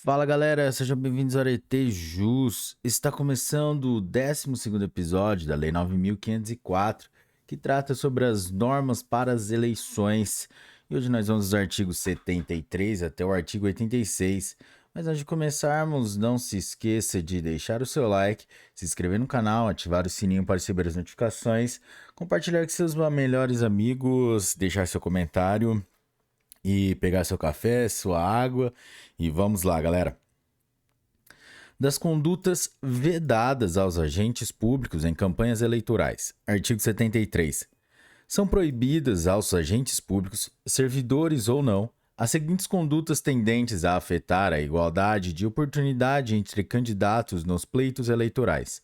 Fala galera, sejam bem-vindos ao ET Jus. Está começando o 12º episódio da Lei 9.504, que trata sobre as normas para as eleições. E hoje nós vamos dos artigos 73 até o artigo 86. Mas antes de começarmos, não se esqueça de deixar o seu like, se inscrever no canal, ativar o sininho para receber as notificações, compartilhar com seus melhores amigos, deixar seu comentário e pegar seu café, sua água. E vamos lá, galera. Das condutas vedadas aos agentes públicos em campanhas eleitorais. Artigo 73. São proibidas aos agentes públicos, servidores ou não, as seguintes condutas tendentes a afetar a igualdade de oportunidade entre candidatos nos pleitos eleitorais.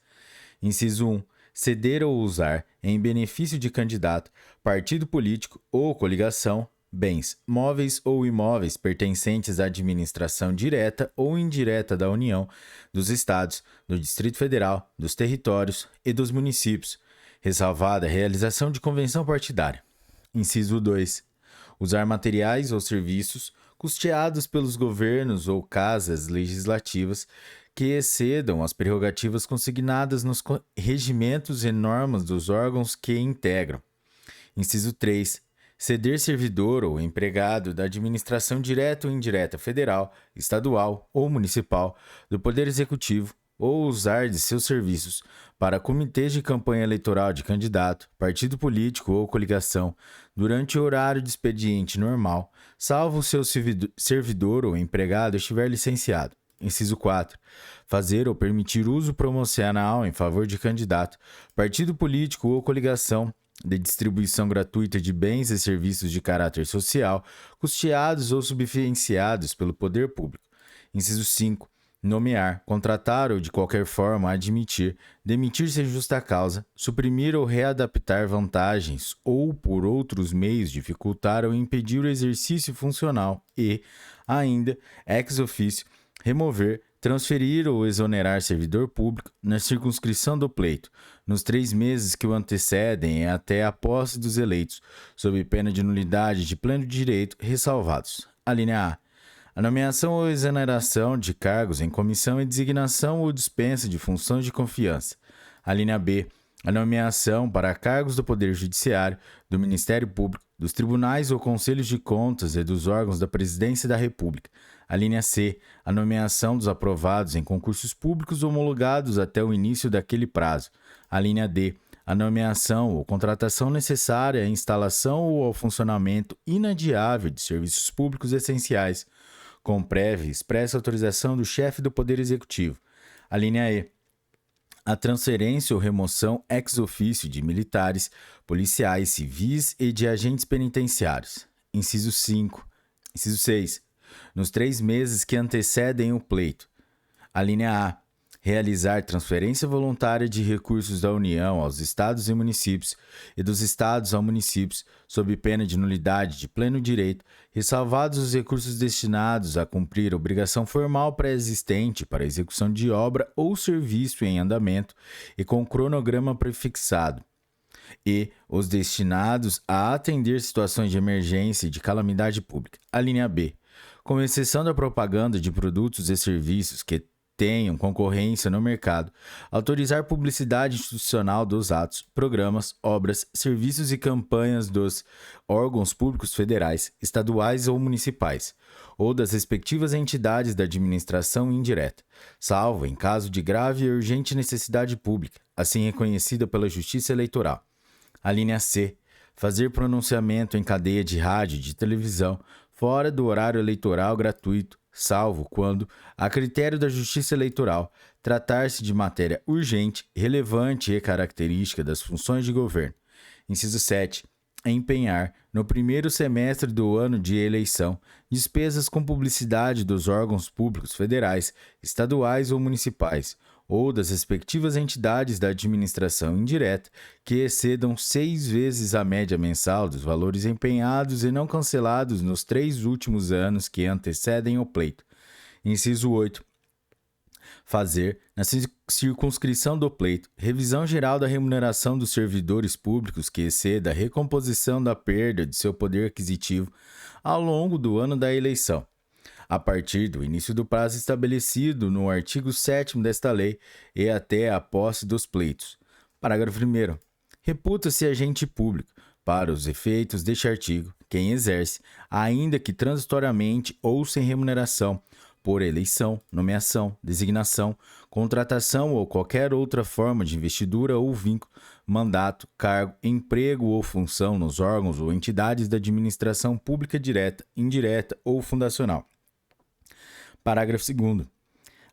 Inciso 1. Ceder ou usar, em benefício de candidato, partido político ou coligação, bens, móveis ou imóveis pertencentes à administração direta ou indireta da União, dos Estados, do Distrito Federal, dos territórios e dos municípios, ressalvada a realização de convenção partidária. Inciso 2. Usar materiais ou serviços custeados pelos governos ou casas legislativas que excedam as prerrogativas consignadas nos regimentos e normas dos órgãos que integram. Inciso 3. Ceder servidor ou empregado da administração direta ou indireta federal, estadual ou municipal, do Poder Executivo ou usar de seus serviços para comitês de campanha eleitoral de candidato, partido político ou coligação, durante o horário de expediente normal, salvo o seu servidor ou empregado estiver licenciado. Inciso 4. Fazer ou permitir uso promocional em favor de candidato, partido político ou coligação, de distribuição gratuita de bens e serviços de caráter social, custeados ou subvenciados pelo poder público. Inciso 5. Nomear, contratar ou de qualquer forma admitir, demitir sem justa causa, suprimir ou readaptar vantagens ou por outros meios dificultar ou impedir o exercício funcional e, ainda, ex officio, remover, transferir ou exonerar servidor público na circunscrição do pleito, nos 3 meses que o antecedem e até a posse dos eleitos, sob pena de nulidade de pleno direito, ressalvados. A linha A. A nomeação ou exoneração de cargos em comissão e designação ou dispensa de funções de confiança. A linha B. A nomeação para cargos do Poder Judiciário, do Ministério Público, dos tribunais ou conselhos de contas e dos órgãos da Presidência da República. A linha C. A nomeação dos aprovados em concursos públicos homologados até o início daquele prazo. A linha D. A nomeação ou contratação necessária à instalação ou ao funcionamento inadiável de serviços públicos essenciais, com prévia e expressa autorização do chefe do Poder Executivo. A linha E. A transferência ou remoção ex officio de militares, policiais, civis e de agentes penitenciários. Inciso 5. Inciso 6. Nos 3 meses que antecedem o pleito. A linha A. Realizar transferência voluntária de recursos da União aos Estados e municípios e dos Estados a municípios, sob pena de nulidade de pleno direito, ressalvados os recursos destinados a cumprir obrigação formal pré-existente para execução de obra ou serviço em andamento e com cronograma prefixado, e os destinados a atender situações de emergência e de calamidade pública. A linha B. Com exceção da propaganda de produtos e serviços que tenham concorrência no mercado, autorizar publicidade institucional dos atos, programas, obras, serviços e campanhas dos órgãos públicos federais, estaduais ou municipais, ou das respectivas entidades da administração indireta, salvo em caso de grave e urgente necessidade pública, assim reconhecida pela Justiça Eleitoral. A linha C. Fazer pronunciamento em cadeia de rádio e de televisão fora do horário eleitoral gratuito, salvo quando, a critério da Justiça Eleitoral, tratar-se de matéria urgente, relevante e característica das funções de governo. Inciso 7. Empenhar, no primeiro semestre do ano de eleição, despesas com publicidade dos órgãos públicos federais, estaduais ou municipais, ou das respectivas entidades da administração indireta que excedam 6 vezes a média mensal dos valores empenhados e não cancelados nos 3 últimos anos que antecedem o pleito. Inciso 8. Fazer, na circunscrição do pleito, revisão geral da remuneração dos servidores públicos que exceda a recomposição da perda de seu poder aquisitivo ao longo do ano da eleição. a partir do início do prazo estabelecido no artigo 7º desta lei e até a posse dos pleitos. Parágrafo 1º. Reputa-se agente público, para os efeitos deste artigo, quem exerce, ainda que transitoriamente ou sem remuneração, por eleição, nomeação, designação, contratação ou qualquer outra forma de investidura ou vínculo, mandato, cargo, emprego ou função nos órgãos ou entidades da administração pública direta, indireta ou fundacional. Parágrafo 2º.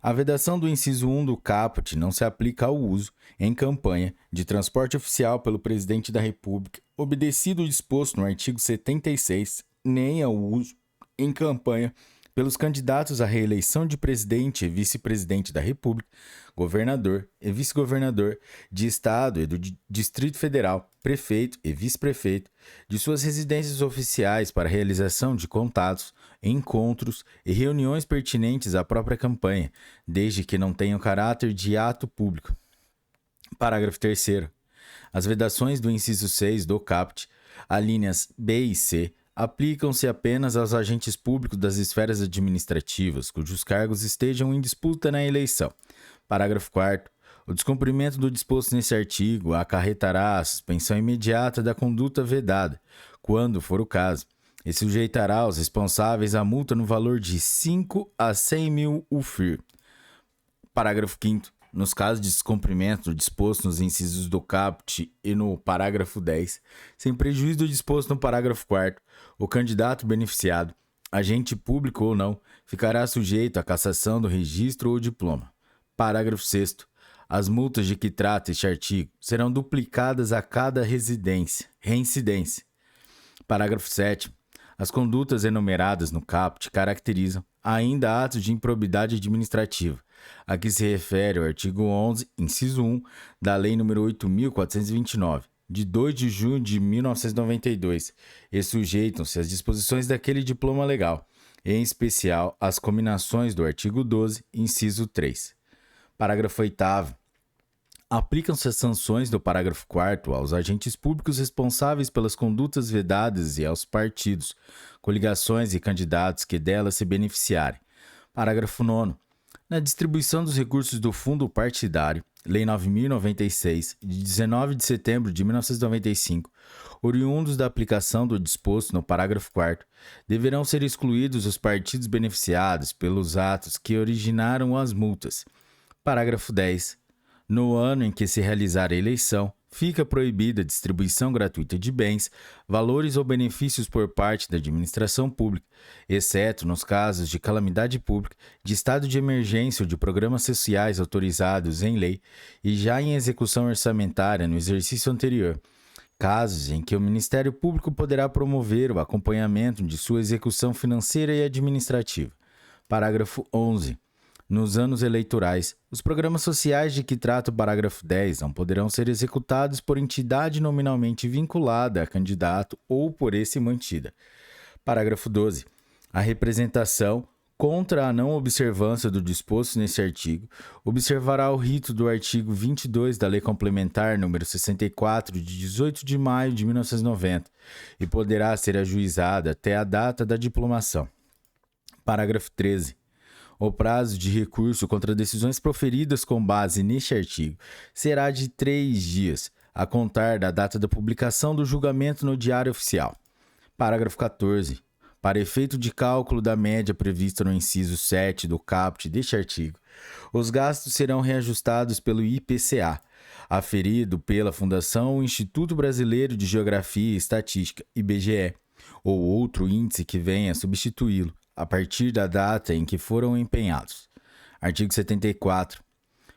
A vedação do inciso 1 do caput não se aplica ao uso, em campanha, de transporte oficial pelo Presidente da República, obedecido o disposto no artigo 76, nem ao uso, em campanha, pelos candidatos à reeleição de presidente e vice-presidente da República, governador e vice-governador de Estado e do Distrito Federal, prefeito e vice-prefeito, de suas residências oficiais para realização de contatos, encontros e reuniões pertinentes à própria campanha, desde que não tenham caráter de ato público. Parágrafo 3º. As vedações do inciso 6 do caput, alíneas B e C, aplicam-se apenas aos agentes públicos das esferas administrativas, cujos cargos estejam em disputa na eleição. Parágrafo 4º. O descumprimento do disposto nesse artigo acarretará a suspensão imediata da conduta vedada, quando for o caso, e sujeitará os responsáveis à multa no valor de 5 a 100 mil UFIR. Parágrafo 5º. Nos casos de descumprimento do disposto nos incisos do caput e no parágrafo 10, sem prejuízo do disposto no parágrafo 4º, o candidato beneficiado, agente público ou não, ficará sujeito à cassação do registro ou diploma. Parágrafo 6º. As multas de que trata este artigo serão duplicadas a cada reincidência. Parágrafo 7º. As condutas enumeradas no caput caracterizam ainda atos de improbidade administrativa, a que se refere o artigo 11, inciso 1, da Lei nº 8.429, de 2 de junho de 1992, e sujeitam-se às disposições daquele diploma legal, em especial às cominações do artigo 12, inciso 3. Parágrafo 8º. Aplicam-se as sanções do parágrafo 4º aos agentes públicos responsáveis pelas condutas vedadas e aos partidos, coligações e candidatos que delas se beneficiarem. Parágrafo 9º. Na distribuição dos recursos do Fundo Partidário, Lei 9.096, de 19 de setembro de 1995, oriundos da aplicação do disposto no parágrafo 4º, deverão ser excluídos os partidos beneficiados pelos atos que originaram as multas. Parágrafo 10. No ano em que se realizar a eleição, fica proibida a distribuição gratuita de bens, valores ou benefícios por parte da administração pública, exceto nos casos de calamidade pública, de estado de emergência ou de programas sociais autorizados em lei e já em execução orçamentária no exercício anterior, casos em que o Ministério Público poderá promover o acompanhamento de sua execução financeira e administrativa. Parágrafo 11. Nos anos eleitorais, os programas sociais de que trata o parágrafo 10 não poderão ser executados por entidade nominalmente vinculada a candidato ou por esse mantida. Parágrafo 12. A representação, contra a não observância do disposto neste artigo, observará o rito do artigo 22 da Lei Complementar nº 64, de 18 de maio de 1990, e poderá ser ajuizada até a data da diplomação. Parágrafo 13. O prazo de recurso contra decisões proferidas com base neste artigo será de 3 dias, a contar da data da publicação do julgamento no Diário Oficial. Parágrafo 14. Para efeito de cálculo da média prevista no inciso 7 do caput deste artigo, os gastos serão reajustados pelo IPCA, aferido pela Fundação Instituto Brasileiro de Geografia e Estatística, IBGE, ou outro índice que venha a substituí-lo, a partir da data em que foram empenhados. Artigo 74.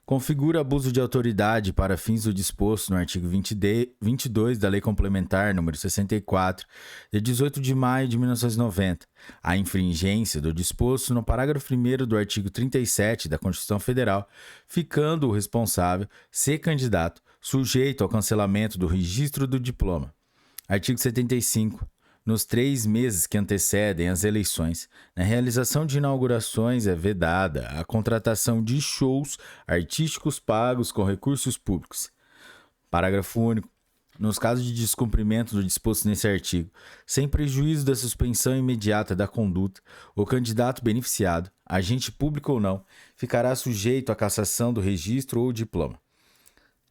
Configura abuso de autoridade para fins do disposto no artigo 22 da Lei Complementar nº 64, de 18 de maio de 1990, a infringência do disposto no parágrafo 1º do artigo 37 da Constituição Federal, ficando o responsável, se candidato, sujeito ao cancelamento do registro do diploma. Artigo 75. Nos 3 meses que antecedem as eleições, na realização de inaugurações é vedada a contratação de shows artísticos pagos com recursos públicos. Parágrafo único. Nos casos de descumprimento do disposto nesse artigo, sem prejuízo da suspensão imediata da conduta, o candidato beneficiado, agente público ou não, ficará sujeito à cassação do registro ou diploma.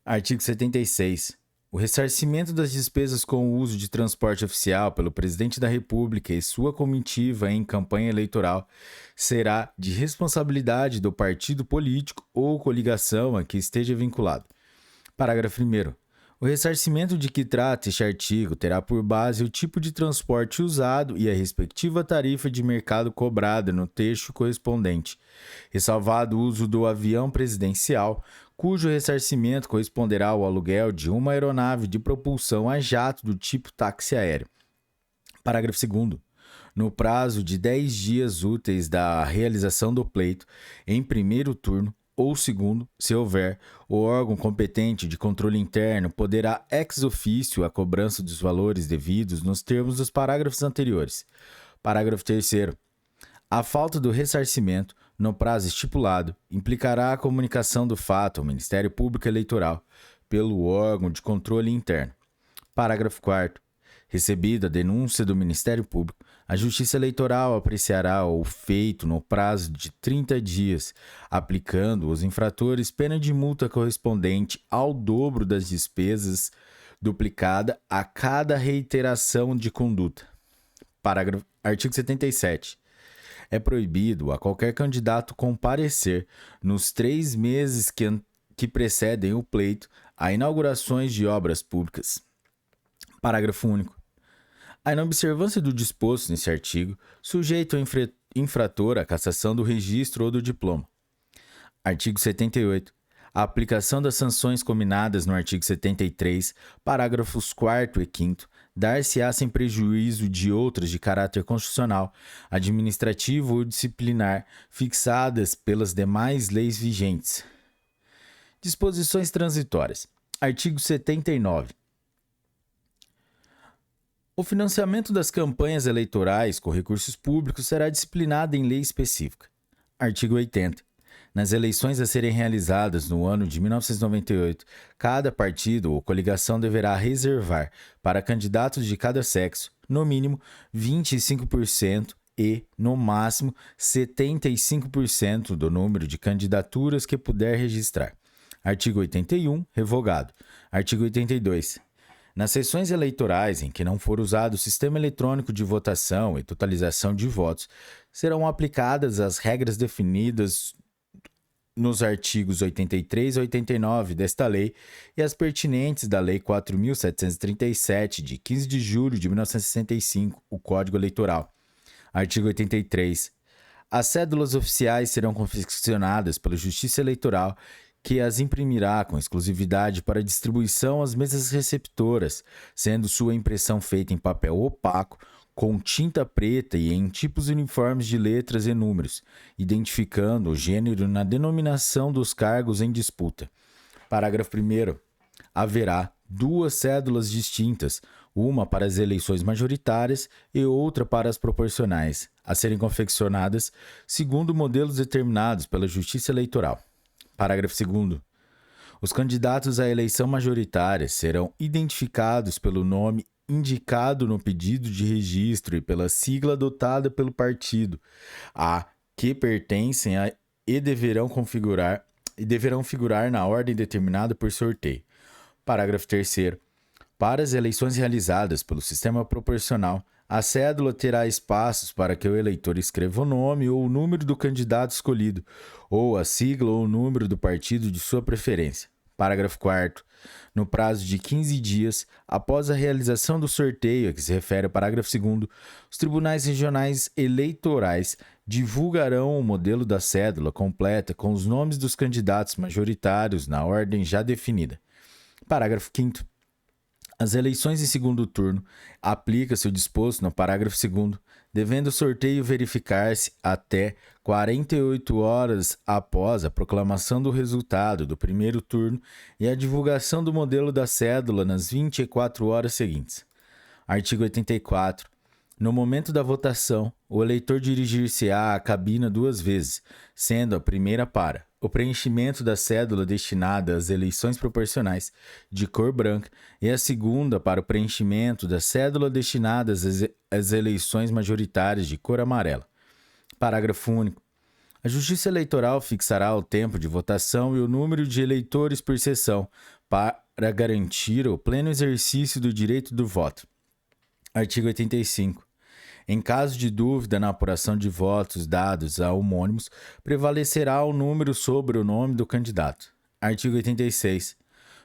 Artigo 76. O ressarcimento das despesas com o uso de transporte oficial pelo Presidente da República e sua comitiva em campanha eleitoral será de responsabilidade do partido político ou coligação a que esteja vinculado. Parágrafo 1º. O ressarcimento de que trata este artigo terá por base o tipo de transporte usado e a respectiva tarifa de mercado cobrada no trecho correspondente, ressalvado o uso do avião presidencial, cujo ressarcimento corresponderá ao aluguel de uma aeronave de propulsão a jato do tipo táxi aéreo. Parágrafo 2º. No prazo de 10 dias úteis da realização do pleito, em primeiro turno, ou segundo, se houver, o órgão competente de controle interno poderá ex officio a cobrança dos valores devidos nos termos dos parágrafos anteriores. Parágrafo 3º. A falta do ressarcimento, no prazo estipulado, implicará a comunicação do fato ao Ministério Público Eleitoral pelo órgão de controle interno. Parágrafo 4º. Recebida a denúncia do Ministério Público, a Justiça Eleitoral apreciará o feito no prazo de 30 dias, aplicando aos infratores pena de multa correspondente ao dobro das despesas duplicada a cada reiteração de conduta. Artigo 77. É proibido a qualquer candidato comparecer nos 3 meses que precedem o pleito a inaugurações de obras públicas. Parágrafo único. A inobservância do disposto nesse artigo sujeita o infrator à cassação do registro ou do diploma. Artigo 78. A aplicação das sanções combinadas no artigo 73, parágrafos 4º e 5º, dar-se-á sem prejuízo de outras de caráter constitucional, administrativo ou disciplinar, fixadas pelas demais leis vigentes. Disposições transitórias. Artigo 79. O financiamento das campanhas eleitorais com recursos públicos será disciplinado em lei específica. Artigo 80. Nas eleições a serem realizadas no ano de 1998, cada partido ou coligação deverá reservar para candidatos de cada sexo, no mínimo, 25% e, no máximo, 75% do número de candidaturas que puder registrar. Artigo 81, revogado. Artigo 82. Nas sessões eleitorais em que não for usado o sistema eletrônico de votação e totalização de votos, serão aplicadas as regras definidas nos artigos 83 e 89 desta lei e as pertinentes da Lei 4.737, de 15 de julho de 1965, o Código Eleitoral. Artigo 83. As cédulas oficiais serão confeccionadas pela Justiça Eleitoral, que as imprimirá com exclusividade para distribuição às mesas receptoras, sendo sua impressão feita em papel opaco, com tinta preta e em tipos uniformes de letras e números, identificando o gênero na denominação dos cargos em disputa. Parágrafo 1º. Haverá 2 cédulas distintas, uma para as eleições majoritárias e outra para as proporcionais, a serem confeccionadas segundo modelos determinados pela Justiça Eleitoral. Parágrafo 2º. Os candidatos à eleição majoritária serão identificados pelo nome indicado no pedido de registro e pela sigla adotada pelo partido a que pertencem e deverão figurar na ordem determinada por sorteio. Parágrafo 3º. Para as eleições realizadas pelo sistema proporcional, a cédula terá espaços para que o eleitor escreva o nome ou o número do candidato escolhido, ou a sigla ou o número do partido de sua preferência. Parágrafo 4º. No prazo de 15 dias, após a realização do sorteio a que se refere o parágrafo 2º, os tribunais regionais eleitorais divulgarão o modelo da cédula completa com os nomes dos candidatos majoritários na ordem já definida. Parágrafo 5º. As eleições em segundo turno, aplica-se o disposto no parágrafo 2º, devendo o sorteio verificar-se até 48 horas após a proclamação do resultado do primeiro turno e a divulgação do modelo da cédula nas 24 horas seguintes. Artigo 84. No momento da votação, o eleitor dirigir-se-á à cabina 2 vezes, sendo a primeira para o preenchimento da cédula destinada às eleições proporcionais de cor branca e a segunda para o preenchimento da cédula destinada às eleições majoritárias de cor amarela. Parágrafo único. A Justiça Eleitoral fixará o tempo de votação e o número de eleitores por sessão para garantir o pleno exercício do direito do voto. Artigo 85. Em caso de dúvida na apuração de votos dados a homônimos, prevalecerá o número sobre o nome do candidato. Artigo 86.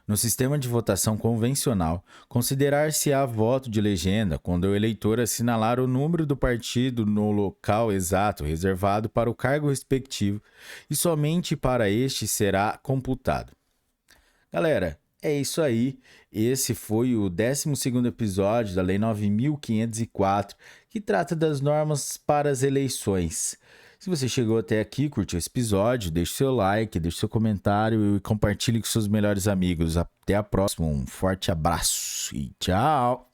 No sistema de votação convencional, considerar-se-á voto de legenda quando o eleitor assinalar o número do partido no local exato reservado para o cargo respectivo e somente para este será computado. Galera, é isso aí. Esse foi o 12º episódio da Lei 9.504, que trata das normas para as eleições. Se você chegou até aqui, curtiu esse episódio, deixe seu like, deixe seu comentário e compartilhe com seus melhores amigos. Até a próxima, um forte abraço e tchau!